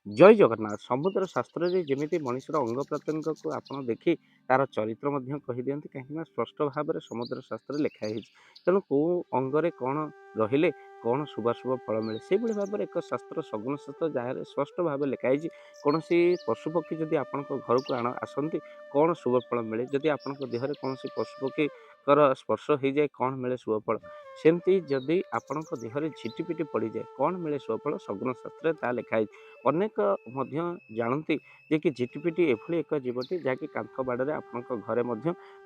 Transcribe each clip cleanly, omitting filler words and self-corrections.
जय जगन्नाथ समुद्र शास्त्र रे जमी मनुष्यर अंग प्रत्यंग को आप देखी तार चरित्र कही दिखती कहीं स्पष्ट भाव में समुद्र शास्त्र लिखाई तेणु कौ अंगरे कौन रहिले कौन शुभाशुभ फल मिले से भाव में एक शास्त्र सगुण शास्त्र जहाँ स्पष्ट भाव लिखाई कौन पशुपक्षी जदि आपण घर को आसती कौन शुभ फल मिले जदि आपण देहरे कौन पशुपक्षी स्पर्श हो जाए कौन मिले शुभफल सेमती जदि आपण देहरे झिटिपिटी पड़ जाए कौन मिले शुभफल सगुण शास्त्र ता लिखाई अनेक जानती जे कि झिटिपिटी एभली एक जीवटी जहाँकि कांथ बाड़े आपण घरे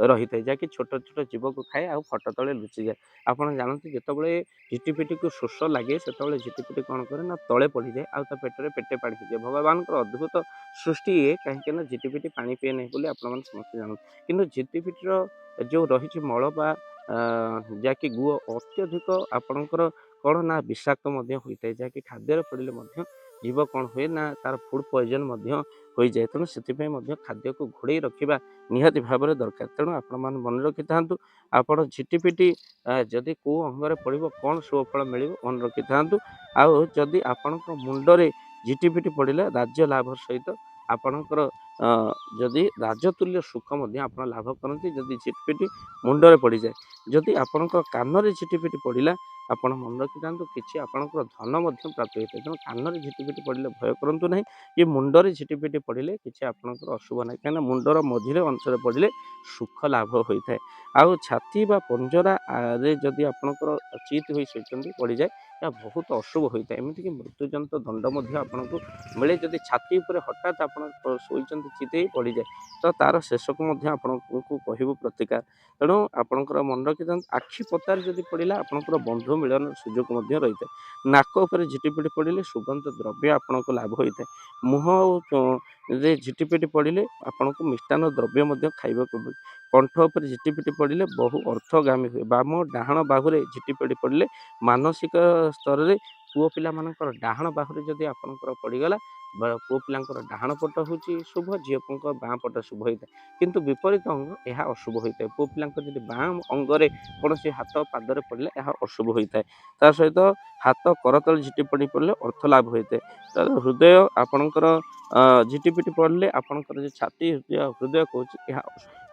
रही है जहाँकि छोट छोट जीव को खाए आ खट तले लुचि जाए आपड़ जानते जितेबाला झिटिपिटी को शोष लगे से झिटिपिटी कौन करे ना तले पड़ जाए आ पेटे पेटे पानी पी जाए भगवान अद्भुत सृष्टि ये कहीं झिटिपिटी पानी पीए नहीं बोली आप समस्त जानते कि झिटिपिटीर जो रही मल बा जहाँकि गुह अत्यधिक आपणकर कौन ना विषाक्त होता है जहाँकि खाद्य पड़े जीव कौन हुए ना तार फूड पॉइजन हो जाए तेणु से खाद्य को घोड़े रखा निहाती भाव में दरकार तेणु आपण मन रखि था आप झिटिपिटी जदि को अंगरे पड़ो कौन शुभफल मिले मन रखि था आदि आपण मुंडरे झिटिपिटी पड़े राज्य लाभ सहित आपणकर जदि राजतुल्य सुख आप लाभ करती जदि झिटिपिटी मुंडरे पड़ जाए जदि आपण कान झिटिपिटी पड़ा आपण मन रखि था कि आपंकर धन प्राप्त होता है तेणु कान झिटिपिटी पड़े भय करूँ ना ये मुंडरे झिटिपिटी पड़े कि आपंकर अशुभ ना कहीं मुंडर मझिरे अंचल पड़े सुख लाभ होता है आउ छाती बा पंजरा रे जदि आपंकर चित हो शोचती पड़ जाए या बहुत अशुभ होता है एमतीक मृत्युजंत दंड आपन को मिले जदि छाती उपर हठात आप शोचती चित ही पड़ जाए तो तार शेष को आपको कहूँ प्रतिकार तेणु आपंकर मन रखि था आखि पतार जदि पड़ा आपंकर बंधु मिलन सुजोग रही है नाक उपर झिटिपिटी पड़े सुगंध द्रव्य आपन को लाभ होता है मुह रे झिटिपिटी पड़े आपन को मिष्टान द्रव्य खाइबा मिले कंठ उपर झिटिपिटी पड़े बहु अर्थगामी हुए बाम डाहाण बाहुरे झिटिपिटी पड़े मानसिक स्तर में पुओ पिला मानकर डाहाण बाहुरे जदि आपनकर पड़गला पुओ पिलांकर डाहाण पट होची शुभ झील बाँ पट शुभ होता है किंतु विपरीत अंग यह अशुभ होता है पुओ पिलांकर जदि बाँ अंगरे कौन हाथ पादरे पड़े यह अशुभ होता है ता सहित हाथ करतल झिटिपिटी पड़े अर्थ लाभ होता है हृदय आपणकर झिटिपिटी पड़े आपणकर जो छाती हृदय कहूँ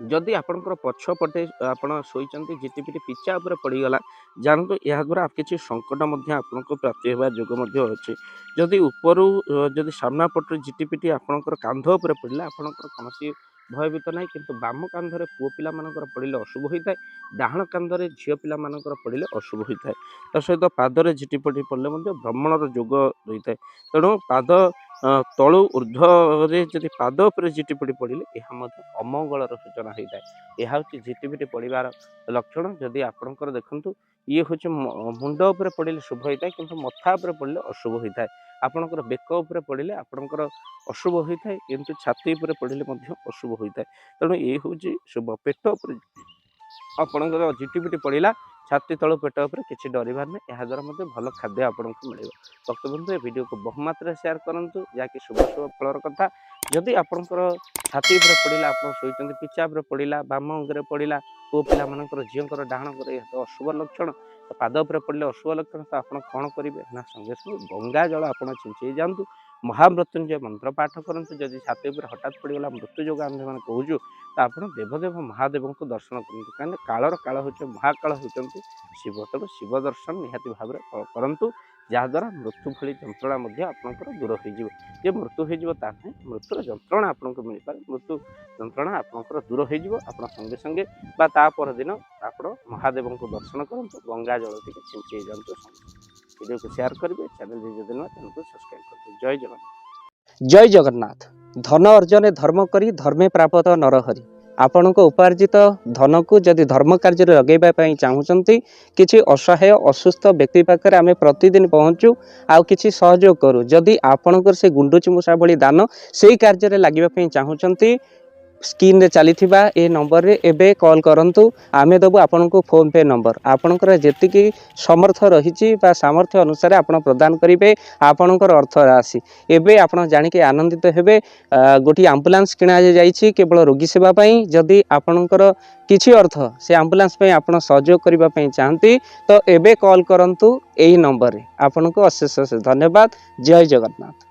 जदि आपणकर पछपटे आप शोचती झिटिपिटी पिचा उपर पड़गला जानतु यह द्वारा किसी संकट आपको प्राप्ति होगा जोग अच्छे जदि ऊपर जदि सामना पटे झिटिपिटी आपणकर कांध उपर पड़े आपणकर कौन भयभीत ना कि बाम कांधरे पुओ पिला पड़े अशुभ होता है डाहाण कांधरे झील पिला पड़े अशुभ होता है ता सहित पादरे झिटिपिटी पड़े भ्रमणर जोग रही है तेणु पाद तलु ऊर्ध्वे जदि पाद उपर झिटिपिटी पड़े यह अमंगलर सूचना होता है यह हूँ झिटिपिटी पड़ार लक्षण जदि आपणकर देखु ये हूँ मुंड उपर पड़े शुभ होता है किंतु मथा उपर पड़े अशुभ होता है आपणकर बेक उपर पड़े आपणकर अशुभ होता है किंतु छाती उपर पड़े अशुभ होता है तेणु ये हूँ शुभ पेट उपर आपणकर झिटिपिटी पड़ा छाती तलु पेट उपर किसी डरबार नहीं यह द्वारा भल खाद्य आपको मिले भक्त बंधु ये वीडियो को बहुमात्रा शेयर करूँ जहाँकि शुभ शुभ फलर कथा जदि आपंकर छाती उपर पड़ा आप शोचती पिचा उपर पड़ा बाम अंगे पड़ा पुओ पिला मानकर झील डाहाण कर अशुभ लक्षण पाद उपर पड़े अशुभ लक्षण तो आप कौन करेंगे ना संगे संगे गंगा जल आप छिंचे जातु महामृत्युंजय मंत्र पाठ करूँ जदि छाती उपर हठात पड़गला मृत्यु जो आम मैंने कहूँ तो आप देवदेव महादेव को दर्शन करूँ कहीं कालर काल हो महाकाल होती शिव तेणु शिव दर्शन निहाती भाव में करूँ जहाद्वारा मृत्यु भली जंत्रणा आपंकर दूर हो मृत्यु होता ना मृत्युर जंत्रणा आपको मिल पाए मृत्यु जंत्रणा आपंकर दूर हो संगे संगे पर दिन आप महादेव को दर्शन करूँ गंगा जल टी छिंचे जातु वीडियो को शेयर करेंगे चैनल चैनल को सब्सक्राइब करेंगे जय जगन्नाथ। जय जगन्नाथ। धन अर्जन धर्म करी धर्मे प्राप्त नरहरि आपण उपार्जित धन को जदि धर्म कार्य लगेवाई चाहूँगी किसी असहाय असुस्थ व्यक्ति पाखे आम प्रतिदिन पहुँचू आउ किसी सहयोग करूँ जदि आपणकर से गुंडुची मूषा भली दान से कार्य लगे चाहूँगी स्क्रीन रे चलीथिबा ए नंबर रे एबे कॉल करंतु आमे देबु आपनको फोन पे नंबर आपनकर जेतिकी समर्थ रहिछि बा सामर्थ्य अनुसार आपण प्रदान करिवे आपनकर अर्थ राशि एबे आपण जानि के आनंदित हेबे गोटी एम्बुलेंस किना जाइछि केवल रोगी सेवा पई जदि आपनकर किछि अर्थ से एम्बुलेंस पई आपण सहयोग करिबा पई चाहंती तो एबे कॉल करंतु एही नंबर रे आपनको अशेष अशेष धन्यवाद जय जगन्नाथ।